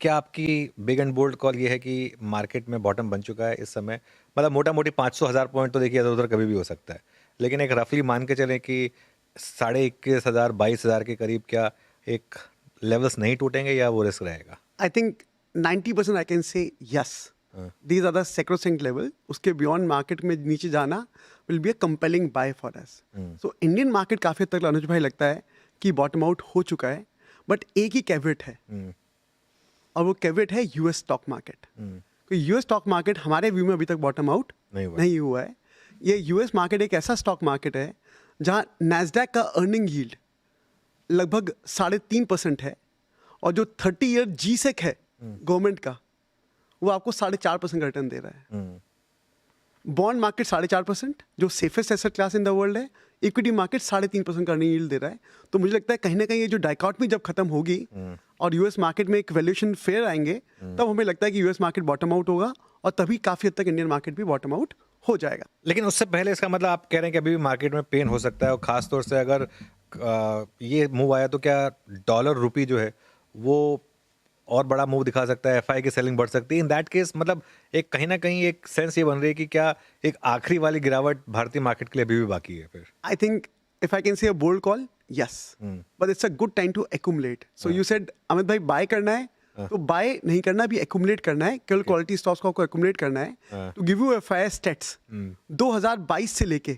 क्या आपकी big and bold call ये है कि मार्केट में बॉटम बन चुका है इस समय? मतलब मोटा-मोटी 500,000 पॉइंट तो देखिए इधर-उधर कभी भी हो सकता है। लेकिन एक रफली मान के चलें कि साढ़े 21,000 22,000 के करीब क्या एक लेवल्स नहीं टूटेंगे या वो रिस्क रहेगा? I think 90% I can say yes. हाँ। These are the sacrosanct level. उसके beyond market में नीचे जाना will be a compelling buy for us. So Indian market काफी हद तक अनुज भाई लगता है कि bottom out हो चुका है, but एक ही caveat है और वो caveat है US stock market. क्योंकि US stock market हमारे व्यू में अभी तक bottom out नहीं हुआ है. ये US market एक ऐसा stock market है जहाँ Nasdaq का earning yield लगभग 3.5% है और जो 30 ईयर जीसेक है गवर्नमेंट का वो आपको 4.5% का रिटर्न दे रहा है. बॉन्ड मार्केट 4.5% जो safest asset class in the world है. इक्विटी मार्केट 3.5% का अर्निंग यील्ड दे रहा है. तो मुझे लगता है कहीं ना कहीं ये जो डाइकॉटमी जब खत्म होगी और यूएस मार्केट में एक वैल्यूएशन फेयर आएंगे तब हमें लगता है कि यूएस मार्केट बॉटम आउट होगा और तभी काफी हद तक इंडियन मार्केट भी बॉटम आउट हो जाएगा. लेकिन उससे पहले इसका मतलब आप कह रहे हैं कि अभी भी मार्केट में पेन हो सकता है और खास तौर से अगर ये मूव आया तो क्या डॉलर रुपी जो है वो और बड़ा मूव दिखा सकता है, एफआई की सेलिंग बढ़ सकती है? इन दैट केस मतलब एक कहीं ना कहीं एक सेंस ये बन रही है कि क्या एक आखिरी वाली गिरावट भारतीय मार्केट के लिए अभी भी बाकी है फिर? I think if I can say a bold call, yes. But it's a good time to accumulate. So you said Amit भाई बाय करना है तो बाय नहीं करना भी accumulate करना है. केवल क्वालिटी स्टॉक्स को आपको accumulate करना है. To give you a fair stats, 2022 से लेके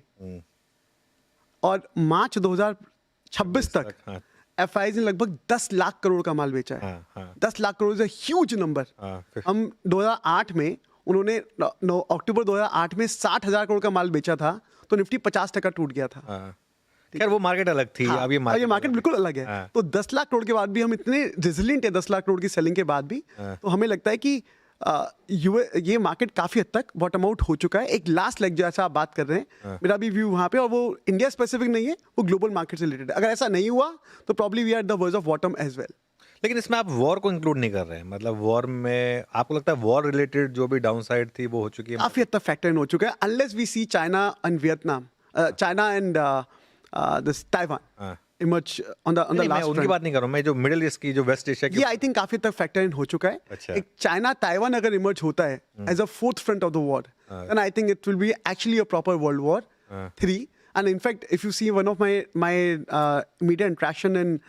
और मार्च 2026 तक एफआईज ने लगभग 10 लाख करोड़ का माल बेचा है. 10 lakh crore is a huge number. हम 2008 में उन्होंने अक्टूबर 2008 में 60,000 करोड़ का माल बेचा था तो निफ्टी 50% टूट गया था. खैर वो मार्केट अलग थी. हाँ, अब ये मार्केट बिल्कुल अलग है. तो 10 लाख करोड़ के बाद भी हम इतने रेजिलिएंट है 10 लाख करोड़ की सेलिंग के बाद भी. तो हमें लगता है कि ये मार्केट काफी हद तक बॉटम आउट हो चुका है. एक लास्ट लेग जैसा आप बात कर रहे हैं मेरा भी व्यू वहां पे और वो इंडिया स्पेसिफिक नहीं है, वो ग्लोबल मार्केट से रिलेटेड है. अगर ऐसा नहीं हुआ तो probably we are the verge of bottom as well. लेकिन इसमें आप वॉर को इंक्लूड नहीं कर रहे हैं. मतलब वॉर में आपको लगता है वॉर रिलेटेड जो भी डाउनसाइड थी वो हो चुकी है? काफी हद तक फैक्टर इन हो चुका है unless we see China and Vietnam, China and this Taiwan emerge on the मैं लास्ट. उनकी बात नहीं कर रहा हूं, मैं जो मिडिल ईस्ट की जो वेस्ट एशिया की ये आई थिंक काफी तक फैक्टर इन हो चुका है. अच्छा. एक चाइना ताइवान अगर इमर्ज होता है as a fourth front of the war then I think it will be actually a proper world war 3. And in fact if you see one of my media interaction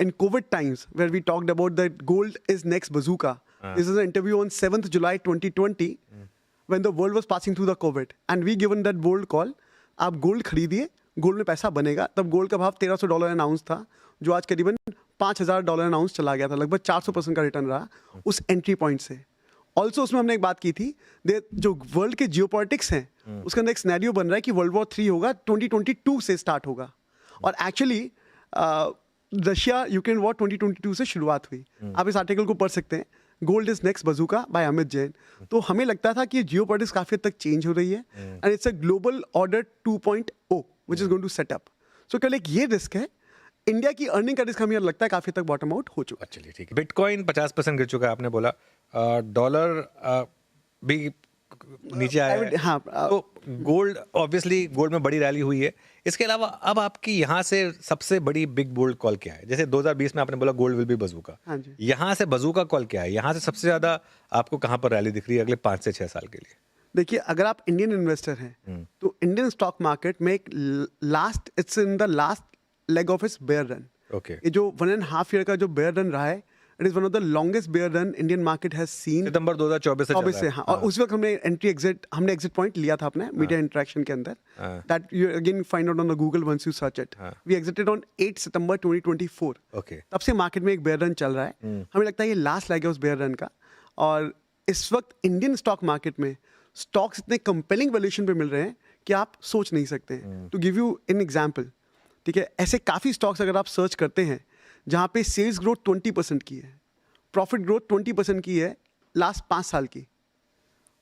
in COVID times where we talked about that gold is next bazooka. This is an interview on 7th July 2020 when the world was passing through the COVID and we given that bold call. आप gold खरीदिए, gold में पैसा बनेगा. तब gold का भाव $1,300 N ounce था जो आज करीबन $5,000 एन आउंस चला गया था. लगभग 400% का रिटर्न रहा उस एंट्री पॉइंट से. ऑल्सो उसमें हमने एक बात की थी जो वर्ल्ड के जियोपॉलिटिक्स हैं उसके अंदर एक सिनेरियो बन रहा है कि वर्ल्ड वॉर 3 होगा 2022 से स्टार्ट होगा. और एक्चुअली रशिया यूक्रेन वॉर 2022 से शुरुआत हुई. आप इस आर्टिकल को पढ़ सकते हैं, gold is next bazooka by Amit Jain. तो हमें लगता था कि जियोपॉलिटिक्स काफी हद तक चेंज हो रही है and it's a global order 2.0 which is going to set up. So केवल एक ये रिस्क है. इंडिया की अर्निंग का रिस्क हमें लगता है काफी तक बॉटम आउट हो चुका है. चलिए ठीक है. बिटकॉइन 50% गिर चुका है आपने बोला. डॉलर भी नीचे आया है. हाँ, तो गोल्ड ऑब्वियसली गोल्ड में बड़ी रैली हुई है. इसके अलावा अब आपकी यहाँ से सबसे बड़ी बिग बोल्ड कॉल क्या है? जैसे 2020 में आपने बोला गोल्ड विल बी बजूका. हाँ जी. यहाँ से बजूका कॉल क्या है? यहाँ से सबसे ज्यादा आपको कहाँ पर रैली दिख रही है अगले 5 से 6 साल के लिए? देखिए अगर आप इंडियन इन्वेस्टर हैं तो इंडियन स्टॉक मार्केट में एक it's in the last leg of its bear run. Okay. ये जो 1.5 ईयर का जो बेयर रन रहा है it is one of the longest bear run Indian market has seen. सितंबर 2024 से. हाँ, और उस वक्त हमने एग्जिट पॉइंट लिया था अपने मीडिया इंटरेक्शन के अंदर. That you again find out on the Google once you search it. We exited on 8 सितंबर 2024. ओके. तब से मार्केट में एक बेयर रन चल रहा है. हमें लगता है ये लास्ट लेग है उस बेयर रन का. और इस वक्त इंडियन स्टॉक मार्केट में स्टॉक्स इतने कंपेलिंग वैल्यूएशन पे मिल रहे हैं कि आप सोच नहीं सकते हैं. To give you an example, ठीक है, ऐसे काफी स्टॉक्स अगर आप सर्च करते हैं जहां पे सेल्स ग्रोथ 20% की है, प्रॉफिट ग्रोथ 20% की है लास्ट 5 साल की,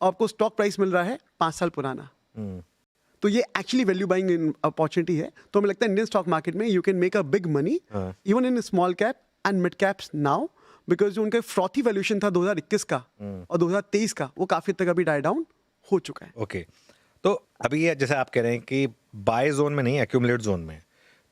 और आपको स्टॉक प्राइस मिल रहा है 5 साल पुराना. तो ये एक्चुअली वैल्यू बाइंग अपॉर्चुनिटी है. तो हमें लगता है इंडियन स्टॉक मार्केट में you can make a big money even in small cap and mid caps now because जो उनका फ्रॉथी वैल्यूएशन था 2021 का और 2023 का वो काफी तक अभी डाई डाउन हो चुका है. ओके. तो अभी ये जैसे आप कह रहे हैं कि बाय जोन में नहीं, एक्यूमुलेट जोन में.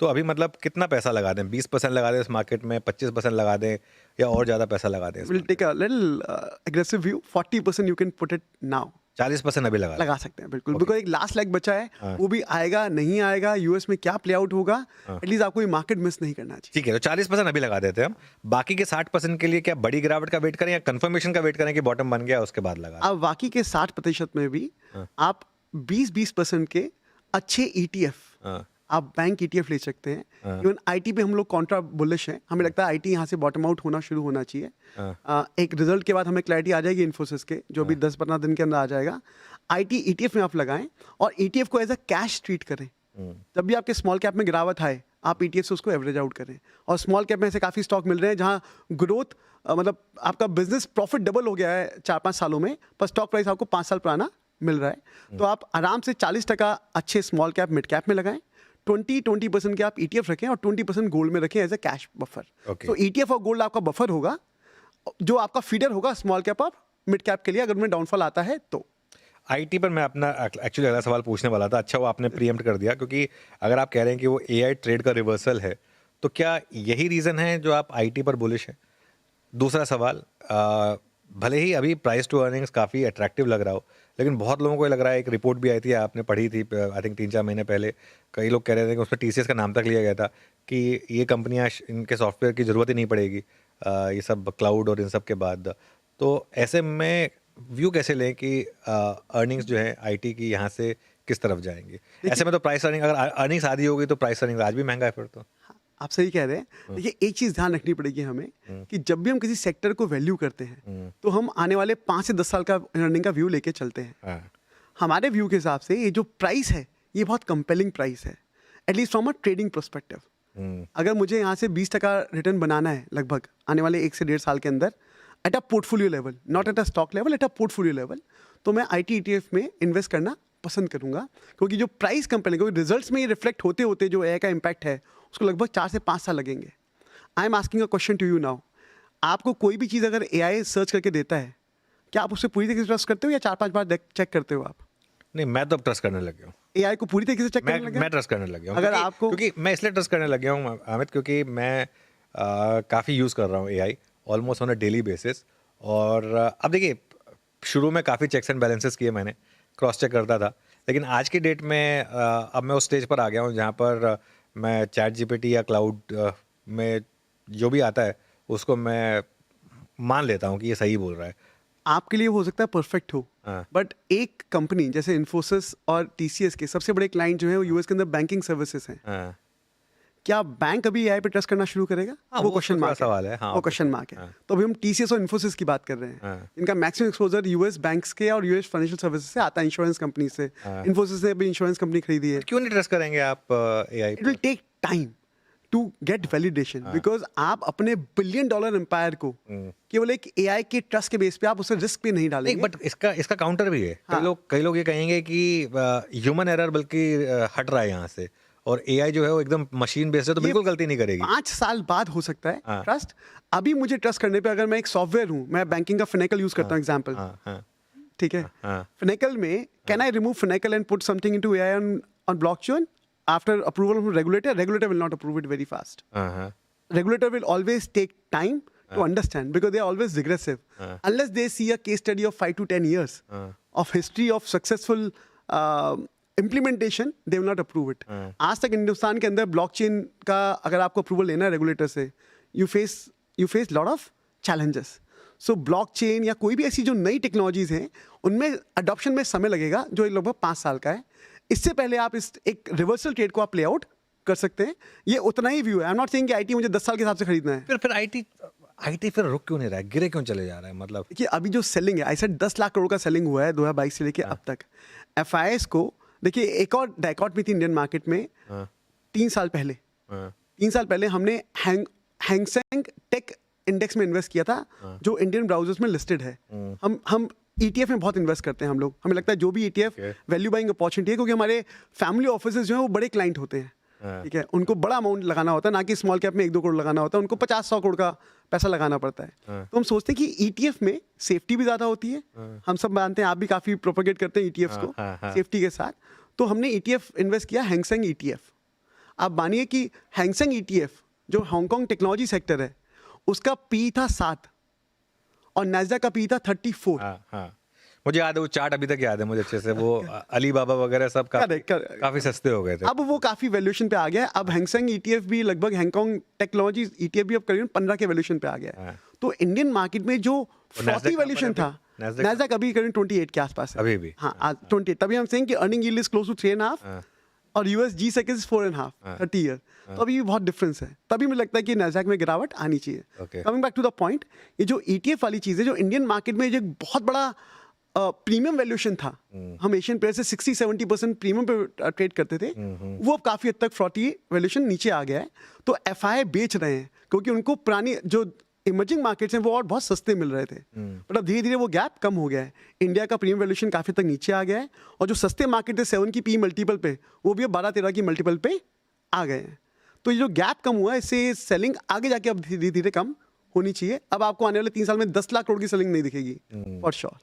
तो अभी मतलब कितना पैसा लगा दें? 20% लगा दें इस मार्केट में, 25% लगा दें, या और ज़्यादा पैसा लगा दें? We'll take a little aggressive view. 40% you can put it now. 40% अभी लगा दें? लगा सकते हैं बिल्कुल, Okay. बिकॉज एक लास्ट लेग बचा है, हाँ। वो भी आएगा नहीं आएगा, यूएस में क्या प्ले आउट होगा, हाँ। एटलीस्ट आपको ये मार्केट मिस नहीं करना चाहिए। ठीक है, तो 40% अभी लगा देते हैं हम। बाकी के 60% के लिए क्या बड़ी गिरावट का वेट करें या कंफर्मेशन का वेट करें कि बॉटम बन गया उसके बाद लगा दें? अब बाकी के 60% में भी हाँ। आप 20% के अच्छे ETF, हाँ, आप बैंक ETF ले सकते हैं। हाँ। इवन आईटी पे हम लोग कॉन्ट्रा बुलिश हैं, हमें लगता है आईटी यहाँ से बॉटम आउट होना शुरू होना चाहिए। हाँ। एक रिजल्ट के बाद हमें क्लैरिटी आ जाएगी इन्फोसिस के, जो भी 10-15 दिन के अंदर आ जाएगा। आईटी ETF में आप लगाएं और ETF को एज अ कैश ट्रीट करें। जब भी आपके स्मॉल कैप में गिरावट आए, आप ETF से उसको एवरेज आउट करें। और स्मॉल कैप में ऐसे काफ़ी स्टॉक मिल रहे हैं जहाँ ग्रोथ मतलब आपका बिजनेस प्रॉफिट डबल हो गया है 4-5 सालों में, पर स्टॉक प्राइस आपको 5 साल पुराना मिल रहा है। तो आप आराम से 40% अच्छे स्मॉल कैप मिड कैप में लगाएं, 20% के आप ETF रखें और 20% गोल्ड में रखें as a cash buffer. Okay. तो ETF और गोल्ड आपका बफर होगा, जो आपका फीडर होगा स्मॉल कैप और मिड कैप के लिए, अगर उनमें डाउनफॉल आता है तो। आईटी पर मैं अपना एक्चुअली अगला सवाल पूछने वाला था। अच्छा, वो आपने प्रीएम्प्ट कर दिया, क्योंकि अगर आप कह रहे हैं कि वो एआई ट्रेड का रिवर्सल है, तो क्या यही रीज़न है जो आप आईटी पर बुलिश हैं? दूसरा सवाल, भले ही अभी प्राइस टू अर्निंग्स काफ़ी अट्रैक्टिव लग रहा हो, लेकिन बहुत लोगों को ये लग रहा है, एक रिपोर्ट भी आई थी, आपने पढ़ी थी आई थिंक 3-4 महीने पहले, कई लोग कह रहे थे कि उसमें टीसीएस का नाम तक लिया गया था कि ये कंपनियां इनके सॉफ्टवेयर की ज़रूरत ही नहीं पड़ेगी, ये सब क्लाउड और इन सब के बाद। तो ऐसे में व्यू कैसे लें कि अर्निंग्स जो है आईटी की यहाँ से किस तरफ जाएंगी? ऐसे में तो प्राइस अर्निंग, अगर अर्निंग्स आधी होगी तो प्राइस अर्निंग आज भी महंगा है फिर तो। हाँ, आप सही कह रहे हैं। देखिए, एक चीज़ ध्यान रखनी पड़ेगी हमें कि जब भी हम किसी सेक्टर को वैल्यू करते हैं तो हम आने वाले 5 से 10 साल का अर्निंग का व्यू लेके चलते हैं। हाँ, हमारे व्यू के हिसाब से ये जो प्राइस है, ये बहुत कंपेलिंग प्राइस है, at least from a trading perspective. अगर मुझे यहाँ से 20% रिटर्न बनाना है लगभग आने वाले 1 से 1.5 साल के अंदर, at a portfolio level, not at a stock level, at a portfolio level, तो मैं आईटी ETF में इन्वेस्ट करना पसंद करूंगा, क्योंकि जो प्राइस कंपेलिंग, क्योंकि रिजल्ट्स में ये रिफ्लेक्ट होते होते जो एआई का इम्पैक्ट है उसको लगभग 4 से 5 साल लगेंगे। I am asking a question to you now, आपको कोई भी चीज़ अगर एआई सर्च करके देता है, क्या आप उससे पूरी तरीके से ट्रस्ट करते हो या 4-5 बार चेक करते हो आप? नहीं, मैं तो अब ट्रस्ट करने लग गया हूँ। एआई को पूरी तरीके से चेक करने लगे? मैं ट्रस्ट करने लग गया हूँ, अगर क्योंकि आपको क्योंकि मैं इसलिए ट्रस्ट करने लग गया हूँ अमित, क्योंकि मैं काफ़ी यूज़ कर रहा हूँ AI almost on a daily basis. और अब देखिए, शुरू में काफ़ी चेक्स एंड बैलेंसेस किए मैंने, क्रॉस चेक करता था, लेकिन आज की डेट में अब मैं उस स्टेज पर आ गया हूँ जहाँ पर मैं चैट जीपीटी या क्लाउड में जो भी आता है उसको मैं मान लेता हूँ कि ये सही बोल रहा है। आपके लिए हो सकता है परफेक्ट हो, हाँ। बट एक कंपनी जैसे इन्फोसिस और टीसीएस के सबसे बड़े क्लाइंट जो है वो यूएस के अंदर बैंकिंग सर्विसेज हैं। हाँ, क्या बैंक अभी एआई पे ट्रस्ट करना शुरू करेगा? हाँ, वो वो क्वेश्चन तो थोड़ा मार्क सवाल है, हाँ, वो क्वेश्चन मार्क है। हाँ। तो अभी हम टीसीएस और इन्फोसिस की बात कर रहे हैं। हाँ। इनका मैक्सिमम एक्सपोजर यूएस बैंक्स के और यूएस फाइनेंशियल सर्विसेज से आता है, इंश्योरेंस कंपनी से। हाँ। इन्फोसिस ने अभी इंश्योरेंस कंपनी खरीदी है। क्यों नहीं ट्रस्ट करेंगे आप AI it will take time to get validation, because आप अपने $1 बिलियन एम्पायर को केवल एक एआई के ट्रस्ट के बेस पे आप उसे रिस्क पे नहीं नहीं, डालेंगे। बट इसका काउंटर भी है। हाँ। कई लोग ये कहेंगे कि ह्यूमन एरर बल्कि हट रहा है यहाँ से, और एआई जो है वो एकदम मशीन बेस्ड है, तो ये बिल्कुल गलती नहीं करेगी। 5 साल बाद हो सकता है हाँ। ट्रस्ट। अभी मुझे ट्रस्ट करने पे, अगर मैं एक सॉफ्टवेयर हूँ, मैं बैंकिंग का फिनेकल यूज करता हूँ एग्जांपल, हाँ, हाँ, ठीक है? हाँ। फिनेकल में can I remove Finacle and put something into AI on blockchain after approval from regulator? Regulator will not approve it very fast. हाँ, हाँ, Regulator will always take time to understand because they are always regressive. Unless they see a case study of 5 to 10 years of history of successful implementation, they will not approve it. आज तक हिंदुस्तान के अंदर blockchain का अगर आपको approval लेना है regulator से, you face lot of challenges. So blockchain या कोई भी ऐसी जो नई टेक्नोलॉजीज हैं उनमें अडॉप्शन में समय लगेगा, जो लगभग 5 साल का है। इससे पहले आप इस एक रिवर्सल ट्रेड को आप प्ले आउट कर सकते हैं। ये उतना ही व्यू है। आई एम नॉट सेइंग कि आईटी मुझे 10 साल के हिसाब से खरीदना है। फिर आईटी फिर रुक क्यों नहीं रहा है, गिरे क्यों चले जा रहा है? मतलब देखिए, अभी जो सेलिंग है, आई सेड 10 लाख करोड़ का सेलिंग हुआ है 2022 से लेके अब तक। एफआईएस को देखिए, एक और डायकॉट भी थी इंडियन मार्केट में 3 साल पहले। 3 साल पहले हमने हैंगसेंग टेक इंडेक्स में इन्वेस्ट किया था, जो इंडियन ब्राउजर्स में लिस्टेड है। हम ETF में बहुत इन्वेस्ट करते हैं हम लोग। हमें लगता है जो भी ETF वैल्यू बाइंग अपॉर्चुनिटी है, क्योंकि हमारे फैमिली ऑफिसेज जो है वो बड़े क्लाइंट होते हैं, ठीक है? उनको बड़ा अमाउंट लगाना होता है, ना कि स्मॉल कैप में 1-2 करोड़ लगाना होता है। उनको 50-100 करोड़ का पैसा लगाना पड़ता है। तो हम सोचते हैं कि ETF में सेफ्टी भी ज़्यादा होती है। हम सब मानते हैं, आप भी काफ़ी प्रोपेगेट करते हैं ETFs को सेफ्टी के साथ। तो हमने ETF इन्वेस्ट किया हैंगसेंग ETF। आप मानिए कि हैंगसेंग ETF जो हांगकांग टेक्नोलॉजी सेक्टर है उसका पी था 7 और नैस्डैक का पी था 34। हाँ हाँ, मुझे याद है वो चार्ट अभी तक याद है मुझे अच्छे से, वो अली बाबा वगैरह सब Correct. काफी सस्ते हो गए थे। अब वो काफी वैल्यूएशन पे आ गया है। अब हैंगसेंग ETF भी लगभग हांगकांग टेक्नोलॉजी ETF भी अब करीबन 15 के वैल्यूएशन पे आ गया है। हाँ। तो इंडियन मार्केट में जो Nasdaq 40 वैल्यूएशन कहाँ था, पर है अभी? Nasdaq नैस्डैक अभी करीबन 28 के आसपास है अभी भी? हाँ आज 28। तभी हम सेइंग कि earning yield is close to 3.5 और यूएस G-Sec इज 4.5 30 ईयर। तो अभी भी बहुत डिफरेंस है। तभी मुझे लगता है कि नैस्डैक में गिरावट आनी चाहिए। Okay. Coming back to the point, ये जो ETF वाली चीज है, जो इंडियन मार्केट में जो एक बहुत बड़ा प्रीमियम वैल्यूएशन था, हम एशियन प्लेयर से 60-70% प्रीमियम पे ट्रेड करते थे, वो अब काफी हद तक 40 वैल्यूएशन नीचे आ गया है। तो FI बेच रहे हैं क्योंकि उनको पुरानी जो इमर्जिंग मार्केट्स हैं वो और बहुत सस्ते मिल रहे थे, बट अब धीरे धीरे वो गैप कम हो गया है। इंडिया का प्रीमियम वैल्यूएशन काफी तक नीचे आ गया है और जो सस्ते मार्केट थे 7 की पी मल्टीपल पे, वो भी अब 12-13 की मल्टीपल पे आ गए हैं। तो ये जो गैप कम हुआ है, इससे सेलिंग आगे जाके अब धीरे धीरे कम होनी चाहिए। अब आपको आने वाले 3 साल में 10 लाख करोड़ की सेलिंग नहीं दिखेगी फॉर श्योर।